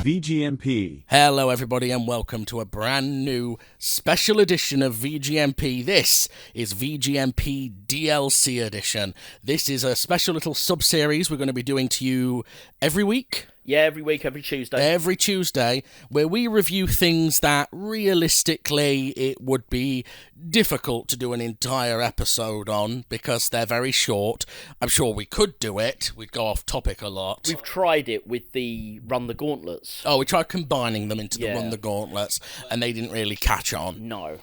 VGMP. Hello everybody and welcome to a brand new special edition of VGMP. This is VGMP DLC edition. This is a special little sub-series we're going to be doing to you every week. Yeah, every week, every Tuesday. Every Tuesday, where we review things that realistically it would be difficult to do an entire episode on because they're very short. I'm sure we could do it. We'd go off topic a lot. We've tried it with the Run the Gauntlets. Oh, we tried combining them into the Run the Gauntlets, and they didn't really catch on. No.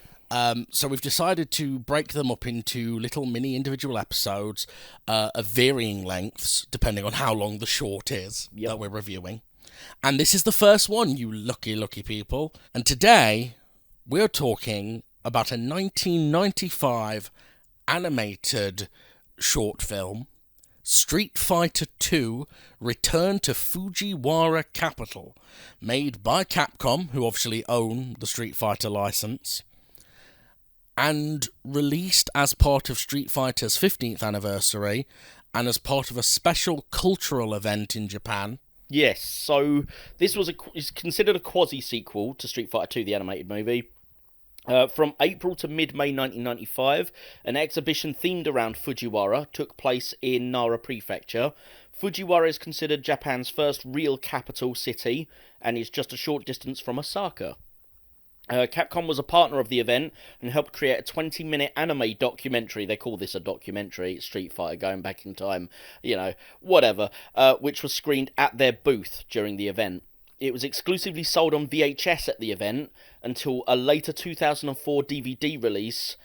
So we've decided to break them up into little mini individual episodes of varying lengths, depending on how long the short is that we're reviewing. And this is the first one, you lucky people. And today, we're talking about a 1995 animated short film, Street Fighter II Return to Fujiwara Capital, made by Capcom, who obviously own the Street Fighter license, and released as part of Street Fighter's 15th anniversary and as part of a special cultural event in Japan. Yes, so this is considered a quasi-sequel to Street Fighter II, the animated movie. From April to mid-May 1995, an exhibition themed around Fujiwara took place in Nara Prefecture. Fujiwara is considered Japan's first real capital city and is just a short distance from Osaka. Capcom was a partner of the event and helped create a 20-minute anime documentary. They call this a documentary, Street Fighter going back in time, whatever, which was screened at their booth during the event. It was exclusively sold on VHS at the event until a later 2004 DVD release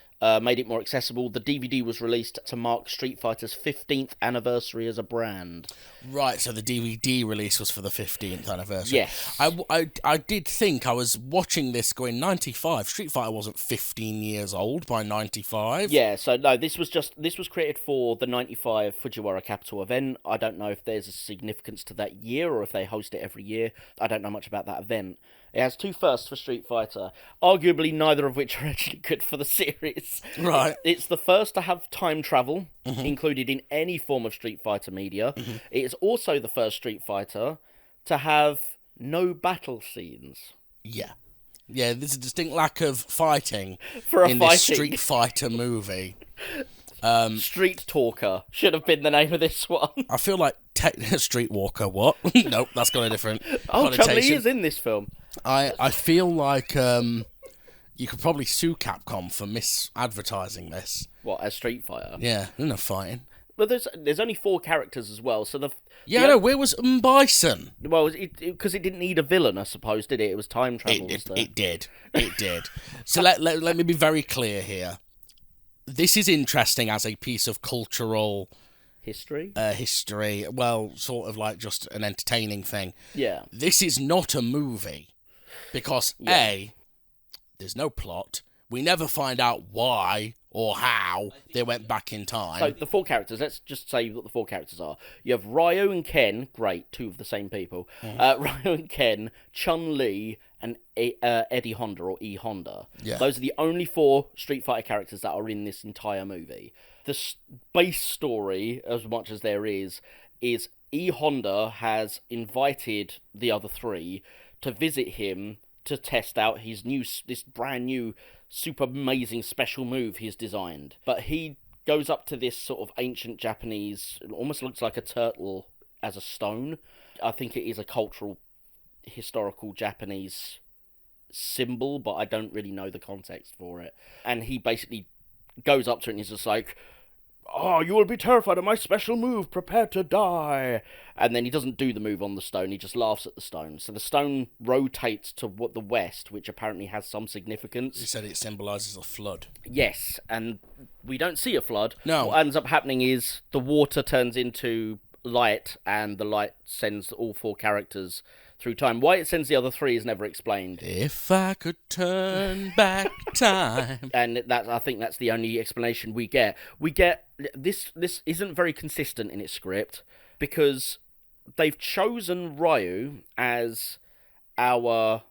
made it more accessible. The DVD was released to mark Street Fighter's 15th anniversary as a brand. Right, so the DVD release was for the 15th anniversary. Yes. I did think, I was watching this going, 95, Street Fighter wasn't 15 years old by 95. Yeah, so no, this was created for the 95 Fujiwara Capital event. I don't know if there's a significance to that year or if they host it every year. I don't know much about that event. It has two firsts for Street Fighter, arguably neither of which are actually good for the series. Right. It's the first to have time travel included in any form of Street Fighter media. It is also the first Street Fighter to have no battle scenes. Yeah. Yeah, there's a distinct lack of fighting this Street Fighter movie. Street Talker should have been the name of this one. I feel like Streetwalker, what? Nope, that's got a different connotation. Chun-Li is in this film. I feel like you could probably sue Capcom for misadvertising this. What, as Street Fighter? Yeah, no fighting. But there's only 4 characters as well, so no, where was Bison? Well, because it didn't need a villain, I suppose, did it? It was time travel. It did. So let me be very clear here. This is interesting as a piece of cultural history. Well, sort of like just an entertaining thing. Yeah. This is not a movie because A, there's no plot. We never find out why or how they went back in time. So the 4 characters, let's just say what the 4 characters are. You have Ryo and Ken, great, 2 of the same people. Ryo and Ken, Chun-Li, and Eddie Honda, or E Honda. Yeah. Those are the only 4 Street Fighter characters that are in this entire movie. The base story, as much as there is E Honda has invited the other 3 to visit him to test out this brand new, super amazing special move he's designed. But he goes up to this sort of ancient Japanese, it almost looks like a turtle as a stone. I think it is a cultural, historical Japanese symbol, but I don't really know the context for it. And he basically goes up to it and he's just like, "Oh, you will be terrified of my special move, prepare to die." And then he doesn't do the move on the stone, he just laughs at the stone. So the stone rotates to the west, which apparently has some significance. He said it symbolises a flood. Yes, and we don't see a flood. No. What ends up happening is the water turns into light, and the light sends all 4 characters through time. Why it sends the other 3 is never explained. If I could turn back time. And I think that's the only explanation we get. We get this isn't very consistent in its script because they've chosen Ryu as our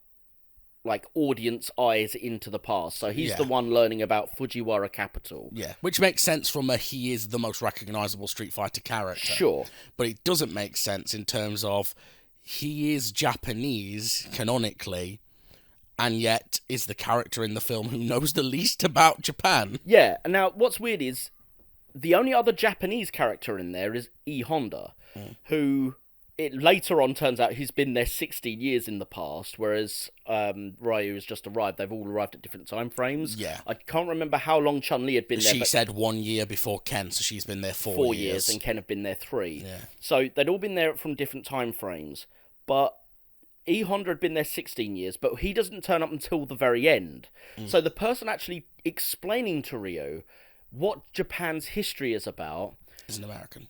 audience eyes into the past. So he's the one learning about Fujiwara Capital. Yeah, which makes sense from he is the most recognisable Street Fighter character. Sure. But it doesn't make sense in terms of he is Japanese, canonically, and yet is the character in the film who knows the least about Japan. Yeah, and now what's weird is the only other Japanese character in there is E. Honda, who it later on turns out he's been there 16 years in the past, whereas Ryu has just arrived. They've all arrived at different time frames. Yeah. I can't remember how long Chun-Li had been there. She said 1 year before Ken, so she's been there 4 years. 4 years, and Ken had been there 3. Yeah. So they'd all been there from different time frames, but E. Honda had been there 16 years, but he doesn't turn up until the very end. So the person actually explaining to Ryo what Japan's history is about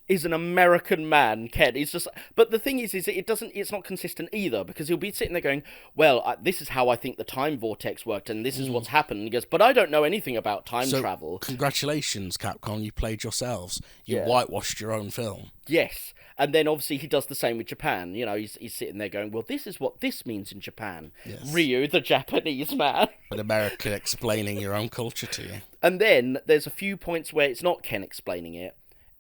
is an American man, Ken. He's just, but the thing is it's not consistent either, because he'll be sitting there going, well, this is how I think the time vortex worked, and this is what's happened. And he goes, but I don't know anything about time travel. Congratulations, Capcom, you played yourselves. You whitewashed your own film. Yes. And then obviously he does the same with Japan. You know, he's sitting there going, well, this is what this means in Japan. Yes. Ryu, the Japanese man. An American explaining your own culture to you. And then there's a few points where it's not Ken explaining it.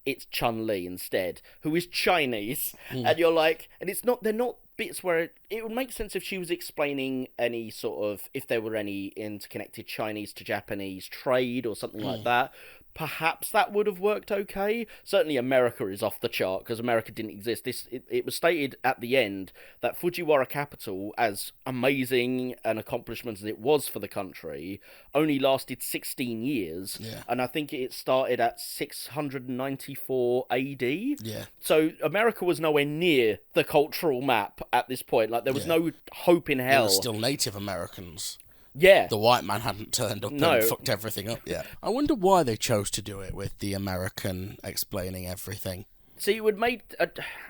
It's Chun-Li instead, who is Chinese. And you're like, and they're not bits where it would make sense if she was explaining any sort of, if there were any interconnected Chinese to Japanese trade or something like that. Perhaps that would have worked okay. Certainly America is off the chart, because America didn't exist. It was stated at the end that Fujiwara capital, as amazing an accomplishment as it was for the country, only lasted 16 years. Yeah. And I think it started at 694 AD. Yeah. So America was nowhere near the cultural map at this point. Like, there was no hope in hell. It was still Native Americans. Yeah. The white man hadn't turned up and fucked everything up yet. I wonder why they chose to do it with the American explaining everything. See, it would make...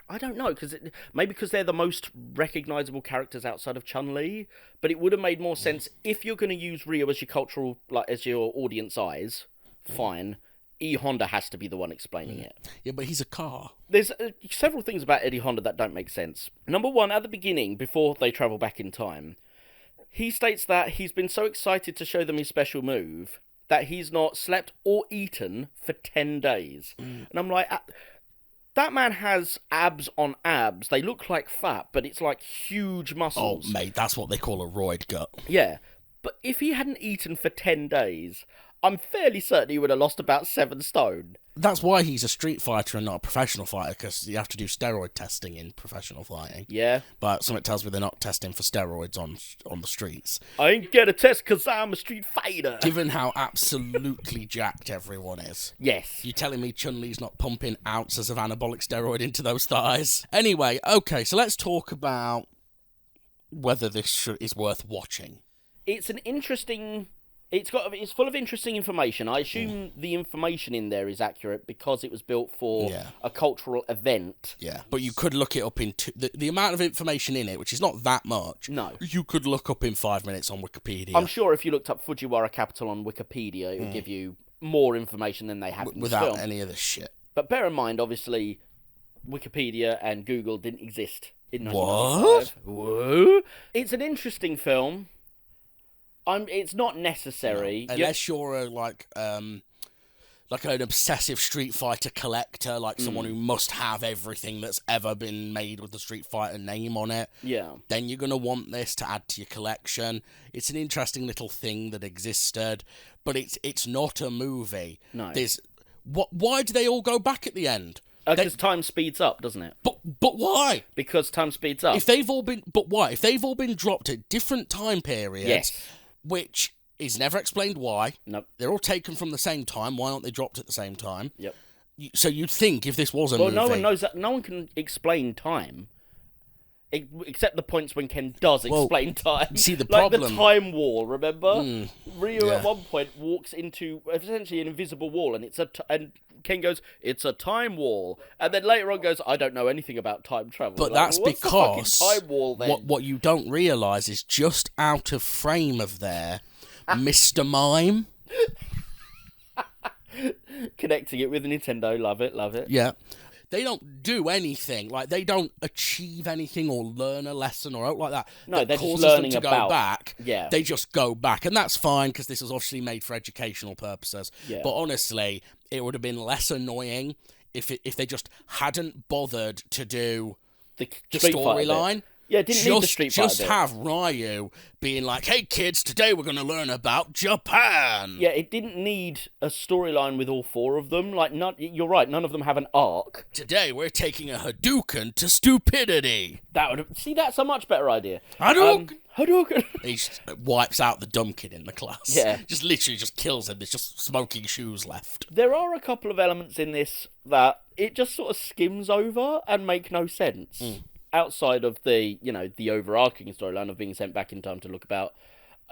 I don't know, maybe because they're the most recognisable characters outside of Chun-Li, but it would have made more sense if you're going to use Ryo as your cultural, as your audience eyes, fine. E. Honda has to be the one explaining it. Yeah, but he's a car. There's several things about Eddie Honda that don't make sense. Number one, at the beginning, before they travel back in time, he states that he's been so excited to show them his special move that he's not slept or eaten for 10 days. And I'm like, that man has abs on abs. They look like fat, but it's like huge muscles. Oh, mate, that's what they call a roid gut. Yeah. But if he hadn't eaten for 10 days, I'm fairly certain he would have lost about 7 stone. That's why he's a street fighter and not a professional fighter, because you have to do steroid testing in professional fighting. Yeah. But something tells me they're not testing for steroids on the streets. I ain't get a test because I'm a street fighter. Given how absolutely jacked everyone is. Yes. You telling me Chun-Li's not pumping ounces of anabolic steroid into those thighs? Anyway, okay, so let's talk about whether this is worth watching. It's an interesting... It's full of interesting information. I assume the information in there is accurate because it was built for a cultural event. Yeah, but you could look it up in... the amount of information in it, which is not that much, no, you could look up in 5 minutes on Wikipedia. I'm sure if you looked up Fujiwara capital on Wikipedia, it would give you more information than they have in this film. Without any of this shit. But bear in mind, obviously, Wikipedia and Google didn't exist in 1995. What? It's an interesting film. It's not necessary. No, unless you're like an obsessive Street Fighter collector, like someone who must have everything that's ever been made with the Street Fighter name on it. Yeah. Then you're going to want this to add to your collection. It's an interesting little thing that existed, but it's not a movie. No. Why do they all go back at the end? Because time speeds up, doesn't it? But why? Because time speeds up. But why? If they've all been dropped at different time periods... Yes. Which is never explained why. Nope. They're all taken from the same time. Why aren't they dropped at the same time? Yep. So you'd think if this was a movie... Well, no one knows that. No one can explain time. Except the points when Ken does explain time. See, the like problem... the time wall, remember? Ryu at one point walks into essentially an invisible wall, and and Ken goes, "It's a time wall," and then later on goes, "I don't know anything about time travel." But that's because the time wall, then? What you don't realise is just out of frame of there, Mr. Mime. Connecting it with Nintendo, love it. Yeah. They don't do anything. Like, they don't achieve anything or learn a lesson or out like that. No, they're causes just learning them to about... go back. Yeah. They just go back. And that's fine, because this was obviously made for educational purposes. Yeah. But honestly, it would have been less annoying if they just hadn't bothered to do Street Fighter bit. storyline. Yeah, it didn't need the Street Fighter Just bit. have Ryu being like, hey kids, today we're going to learn about Japan. Yeah, it didn't need a storyline with all four of them. Like, you're right, none of them have an arc. Today we're taking a Hadouken to stupidity. That's a much better idea. Hadouken! He just wipes out the dumb kid in the class. Yeah. Just literally just kills him. There's just smoking shoes left. There are a couple of elements in this that it just sort of skims over and make no sense. Outside of the overarching storyline of being sent back in time to look about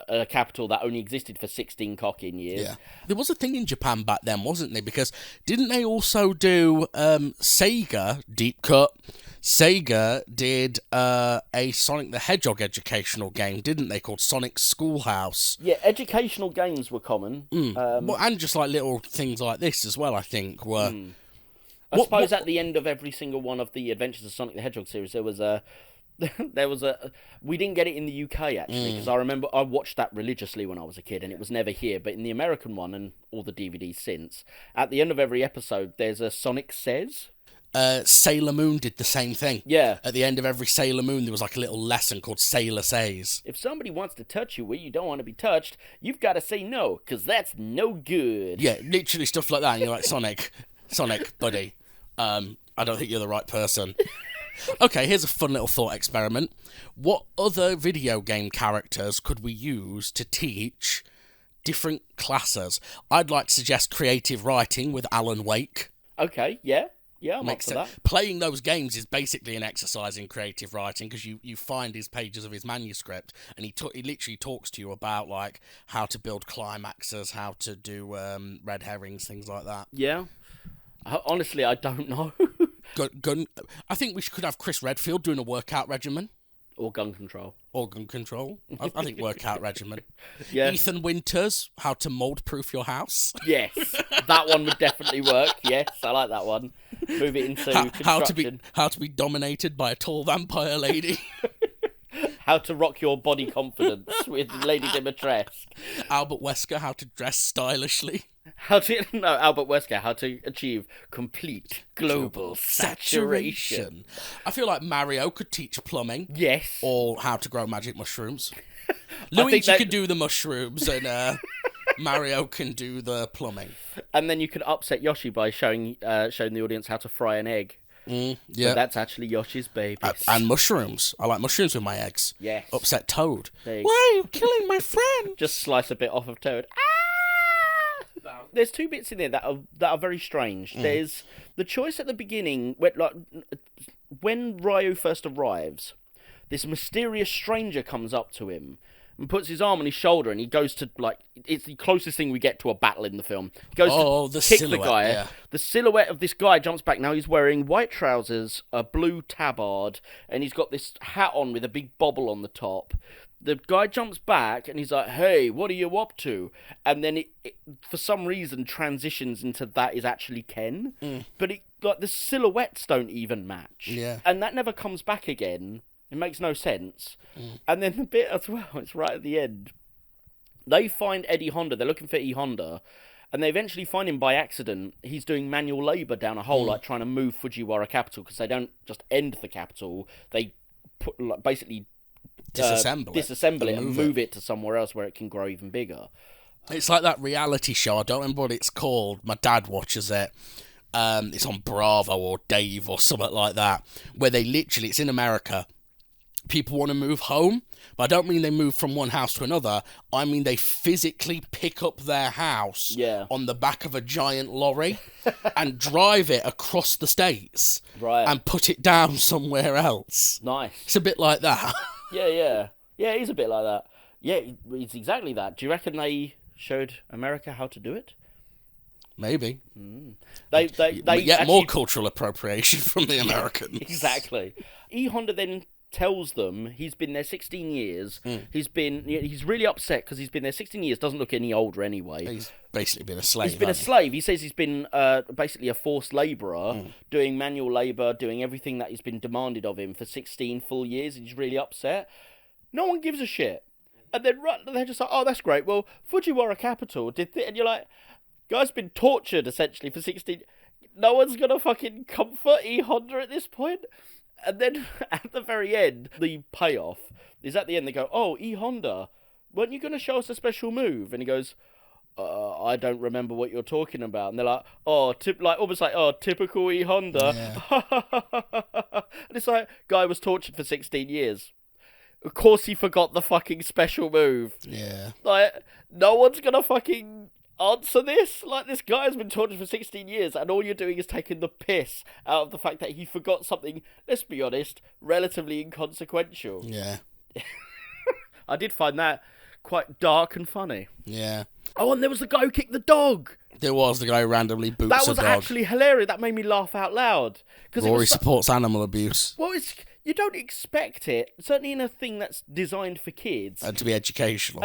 a capital that only existed for 16 cocking years. Yeah. There was a thing in Japan back then, wasn't there? Because didn't they also do Sega, deep cut? Sega did a Sonic the Hedgehog educational game, didn't they, called Sonic Schoolhouse? Yeah, educational games were common. Well, and just like little things like this as well, I think, were... I suppose at the end of every single one of the Adventures of Sonic the Hedgehog series, there was a... we didn't get it in the UK, actually, because I remember I watched that religiously when I was a kid, and it was never here. But in the American one, and all the DVDs since, at the end of every episode, there's a Sonic Says. Sailor Moon did the same thing. Yeah. At the end of every Sailor Moon, there was like a little lesson called Sailor Says. If somebody wants to touch you where you don't want to be touched, you've got to say no, because that's no good. Yeah, literally stuff like that, and you're like, Sonic, buddy, I don't think you're the right person. Okay, here's a fun little thought experiment. What other video game characters could we use to teach different classes? I'd like to suggest creative writing with Alan Wake. Okay, yeah. Yeah, I'm up for that. Playing those games is basically an exercise in creative writing, because you find his pages of his manuscript, and he literally talks to you about like how to build climaxes, how to do red herrings, things like that. Yeah. Honestly, I don't know. I think we could have Chris Redfield doing a workout regimen. Or gun control. I think workout regimen. Yeah. Ethan Winters, how to mold-proof your house. Yes, that one would definitely work. Yes, I like that one. Move it into construction. How to be dominated by a tall vampire lady. How to rock your body confidence with Lady Dimitrescu. Albert Wesker, how to dress stylishly. Albert Wesker, how to achieve complete global saturation. I feel like Mario could teach plumbing. Yes. Or how to grow magic mushrooms. Luigi could do the mushrooms, and Mario can do the plumbing. And then you could upset Yoshi by showing the audience how to fry an egg. Yeah. So that's actually Yoshi's baby. And mushrooms. I like mushrooms with my eggs. Yes. Upset Toad. Why are you killing my friend? Just slice a bit off of Toad. There's two bits in there that are very strange. There's the choice at the beginning when Ryu first arrives. This mysterious stranger comes up to him and puts his arm on his shoulder, and he goes to, like, it's the closest thing we get to a battle in the film. He goes to kick the guy. Yeah. The silhouette of this guy jumps back. Now he's wearing white trousers, a blue tabard, and he's got this hat on with a big bobble on the top. The guy jumps back, and he's like, hey, what are you up to? And then it for some reason, transitions into that is actually Ken. But the silhouettes don't even match. Yeah. And that never comes back again. It makes no sense. And then the bit as well, it's right at the end. They find Eddie Honda. They're looking for E. Honda. And they eventually find him by accident. He's doing manual labour down a hole, like trying to move Fujiwara capital, because they don't just end the capital. They basically disassemble it and move it to somewhere else where it can grow even bigger. It's like that reality show. I don't remember what it's called. My dad watches it. It's on Bravo or Dave or something like that, where they literally, it's in America. People want to move home, but I don't mean they move from one house to another. I mean they physically pick up their house on the back of a giant lorry and drive it across the states and put it down somewhere else. Nice. It's a bit like that. Yeah, it is a bit like that. Yeah, it's exactly that. Do you reckon they showed America how to do it? Maybe. They get more cultural appropriation from the Americans. Exactly. E. Honda then tells them he's been there 16 years. He's really upset because he's been there 16 years, doesn't look any older anyway. He's basically been a slave. He's been a slave. He says he's been basically a forced labourer, doing manual labour, doing everything that has been demanded of him for 16 full years. He's really upset. No one gives a shit. And then they're just like, oh, that's great. Well, Fujiwara capital did and you're like, guy's been tortured essentially for 16. No one's gonna fucking comfort E. Honda at this point. And then at the very end, the payoff is at the end. They go, "Oh, E Honda, weren't you going to show us a special move?" And he goes, I don't remember what you're talking about. And they're like, "Oh, almost like, oh, typical E Honda." Yeah. And it's like, guy was tortured for 16 years. Of course he forgot the fucking special move. Yeah. Like, no one's gonna fucking answer this. Like, this guy has been tortured for 16 years, and all you're doing is taking the piss out of the fact that he forgot something, let's be honest, relatively inconsequential. Yeah. I did find that quite dark and funny. Yeah. Oh, and there was the guy who kicked the dog. There was the guy who randomly boots a dog. That was actually hilarious. That made me laugh out loud. Rory supports animal abuse. Well, you don't expect it, certainly in a thing that's designed for kids. And to be educational.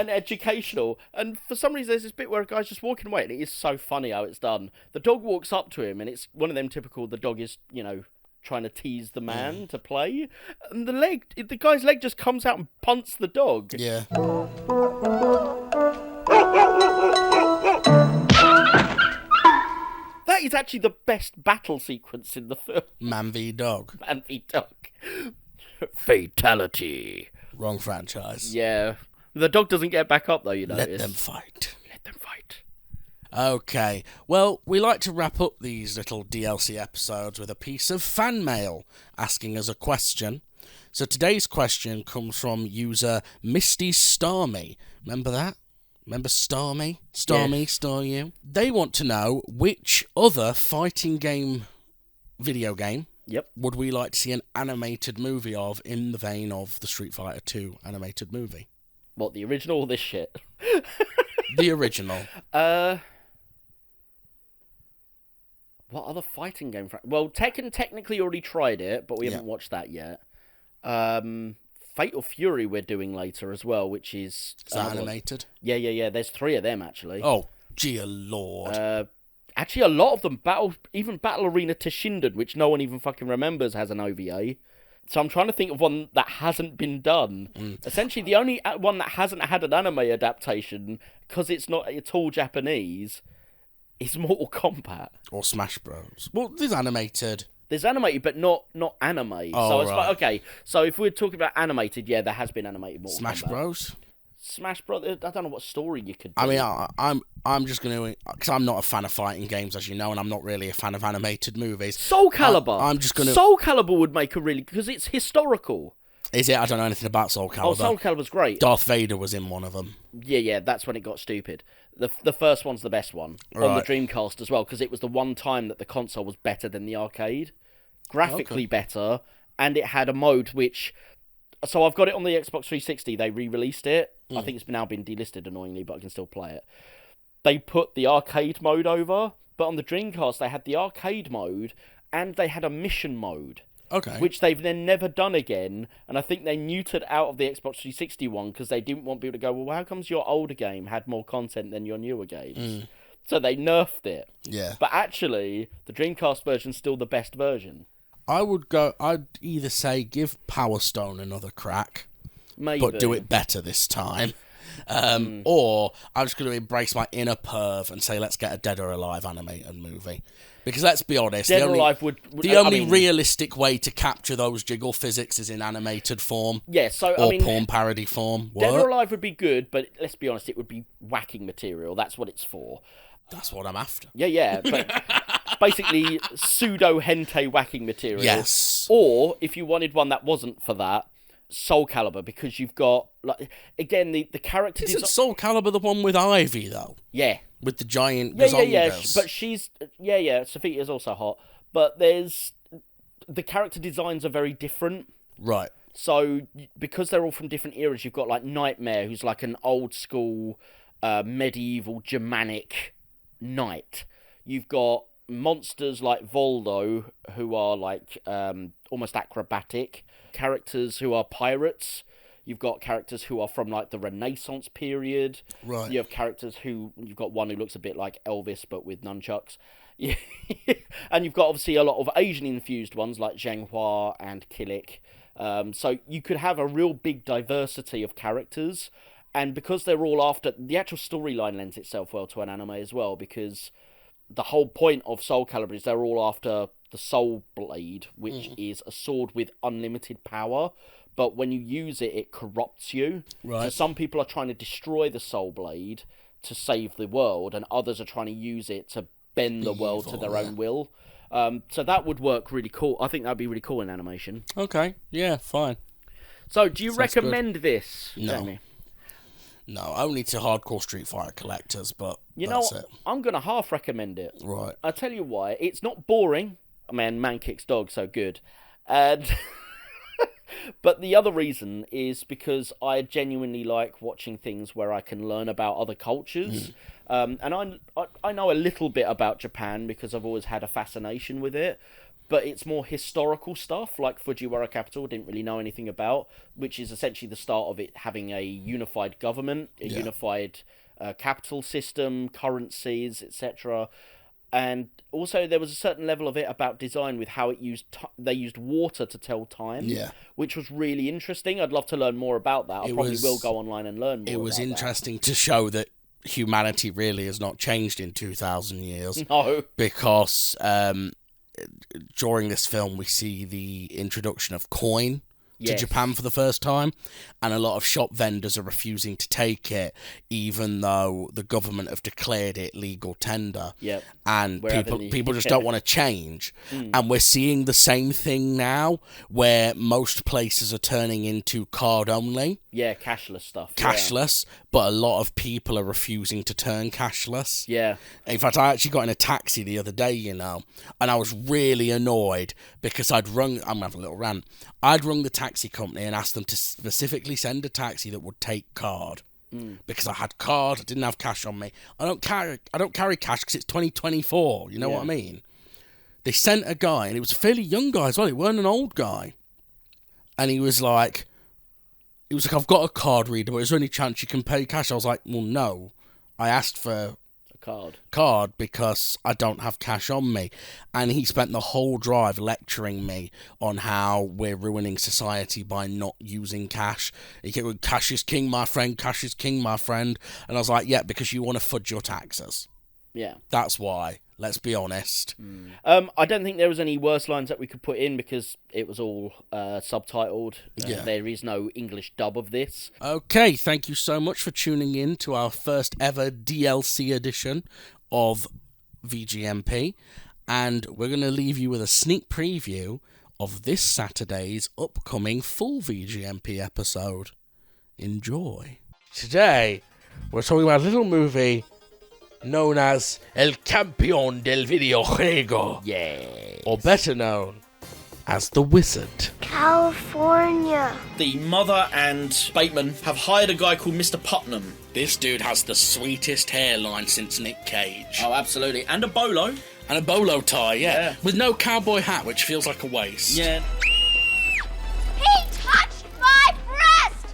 And for some reason, there's this bit where a guy's just walking away, and it is so funny how it's done. The dog walks up to him, and it's one of them typical, the dog is, trying to tease the man to play. And the guy's leg just comes out and punts the dog. Yeah. That is actually the best battle sequence in the film. Man v Dog. Man v Dog. Fatality. Wrong franchise. Yeah. The dog doesn't get back up, though, you know. Let them fight. Let them fight. Okay. Well, we like to wrap up these little DLC episodes with a piece of fan mail asking us a question. So today's question comes from user Misty Starmy. Remember that? Remember Starmy? Starmy, yes. Star you? They want to know which other fighting game, video game, would we like to see an animated movie of in the vein of the Street Fighter 2 animated movie? What, the original or this shit? The original. What other fighting game? Well, Tekken technically already tried it, but we haven't watched that yet. Fatal Fury we're doing later as well, which is... Is that animated? Yeah. There's 3 of them, actually. Oh, dear lord. Actually, a lot of them, even Battle Arena Toshinden, which no one even fucking remembers, has an OVA. So I'm trying to think of one that hasn't been done. Essentially, the only one that hasn't had an anime adaptation, because it's all Japanese, is Mortal Kombat. Or Smash Bros. Well, there's animated... There's animated, but not anime. Oh, so it's right. like, okay, so if we're talking about animated, yeah, there has been animated Mortal Smash Kombat. Bros? Smash Bros. I don't know what story you could do. I mean, I'm just going to... Because I'm not a fan of fighting games, as you know, and I'm not really a fan of animated movies. Soul Calibur! I'm just going to... Soul Calibur would make a really... Because it's historical. Is it? I don't know anything about Soul Calibur. Oh, Soul Calibur's great. Darth Vader was in one of them. Yeah, that's when it got stupid. The first one's the best one. Right. On the Dreamcast as well, because it was the one time that the console was better than the arcade. Graphically better, and it had a mode which... So I've got it on the Xbox 360, they re-released it. I think it's now been delisted annoyingly, but I can still play it. They put the arcade mode over, but on the Dreamcast they had the arcade mode, and they had a mission mode. Okay. Which they've then never done again, and I think they neutered out of the Xbox 360 one, because they didn't want people to go, well, how comes your older game had more content than your newer games? So they nerfed it. Yeah. But actually, the Dreamcast version's still the best version. I'd either say give Power Stone another crack, maybe, but do it better this time. Or I'm just going to embrace my inner perv and say, let's get a Dead or Alive animated movie. Because let's be honest, Dead or Alive the only realistic way to capture those jiggle physics is in animated form. Yeah, so or porn parody form. Dead or Alive would be good, but let's be honest, it would be whacking material. That's what it's for. That's what I'm after. Yeah, but basically pseudo hentai whacking material. Yes. Or if you wanted one that wasn't for that, Soul Calibur, because you've got again the character. Isn't Soul Calibur the one with Ivy though? Yeah. With the giant Yeah. But she's Sophia's also hot. But the character designs are very different. Right. So because they're all from different eras, you've got like Nightmare, who's like an old school medieval Germanic knight. You've got monsters like Voldo, who are like almost acrobatic. Characters who are pirates. You've got characters who are from like the Renaissance period. Right. You have characters you've got one who looks a bit like Elvis but with nunchucks. And you've got obviously a lot of Asian infused ones like Zhenghua and Killik. So you could have a real big diversity of characters, and because they're all after, the actual storyline lends itself well to an anime as well, because the whole point of Soul Calibur is they're all after the Soul Blade, which is a sword with unlimited power. But when you use it, it corrupts you. Right. So some people are trying to destroy the Soul Blade to save the world, and others are trying to use it to bend the world to their own will. So that would work really cool. I think that'd be really cool in animation. Okay, yeah, fine. So, do you recommend this, No. Jamie? No, only to hardcore Street Fighter collectors, but You that's know, it. I'm going to half recommend it. Right. I'll tell you why. It's not boring. Man kicks dog, so good. And but the other reason is because I genuinely like watching things where I can learn about other cultures. And I know a little bit about Japan because I've always had a fascination with it. But it's more historical stuff, like Fujiwara Capital, didn't really know anything about, which is essentially the start of it having a unified government, a unified capital system, currencies, etc. And also there was a certain level of it about design with how it they used water to tell time, which was really interesting. I'd love to learn more about that. I probably will go online and learn more. It was interesting to show that humanity really has not changed in 2,000 years. No. Because during this film we see the introduction of coin to Japan for the first time, and a lot of shop vendors are refusing to take it even though the government have declared it legal tender. And people just don't want to change. And we're seeing the same thing now where most places are turning into card only. Cashless stuff. But a lot of people are refusing to turn cashless. In fact, I actually got in a taxi the other day, and I was really annoyed because I'm going to have a little rant. I'd rung the taxi company and asked them to specifically send a taxi that would take card. Because I had card, I didn't have cash on me. I don't carry cash because it's 2024, you know what I mean? They sent a guy, and he was a fairly young guy as well, he weren't an old guy. And he was like, I've got a card reader, but is there any chance you can pay cash? I was like, well, no. I asked for a card because I don't have cash on me. And he spent the whole drive lecturing me on how we're ruining society by not using cash. He kept going, cash is king, my friend, cash is king, my friend. And I was like, yeah, because you want to fudge your taxes. That's why. Let's be honest. I don't think there was any worse lines that we could put in because it was all subtitled. There is no English dub of this. Okay, thank you so much for tuning in to our first ever DLC edition of VGMP. And we're going to leave you with a sneak preview of this Saturday's upcoming full VGMP episode. Enjoy. Today, we're talking about a little movie known as El Campeón del Videojuego. Or better known as The Wizard. California. The mother and Bateman have hired a guy called Mr. Putnam. This dude has the sweetest hairline since Nick Cage. Oh, absolutely. And a bolo. And a bolo tie, with no cowboy hat, which feels like a waste. He touched my breast!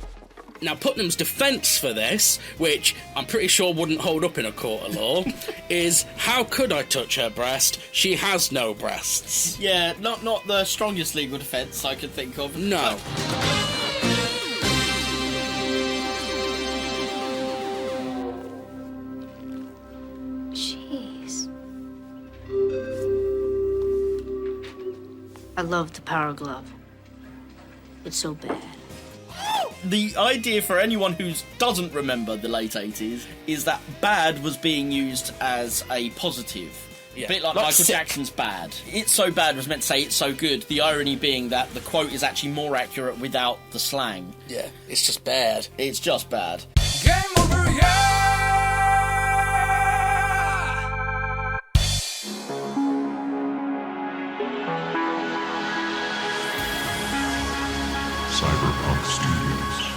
Now, Putnam's defence for this, which I'm pretty sure wouldn't hold up in a court of law, is, how could I touch her breast? She has no breasts. Not the strongest legal defence I could think of. No. Jeez. I love the Power Glove. It's so bad. The idea for anyone who doesn't remember the late 80s is that bad was being used as a positive. A bit like Michael Jackson's Bad. It's so bad was meant to say it's so good, the irony being that the quote is actually more accurate without the slang. It's just bad. It's just bad. Game over, yeah! Cyberpunk Studios.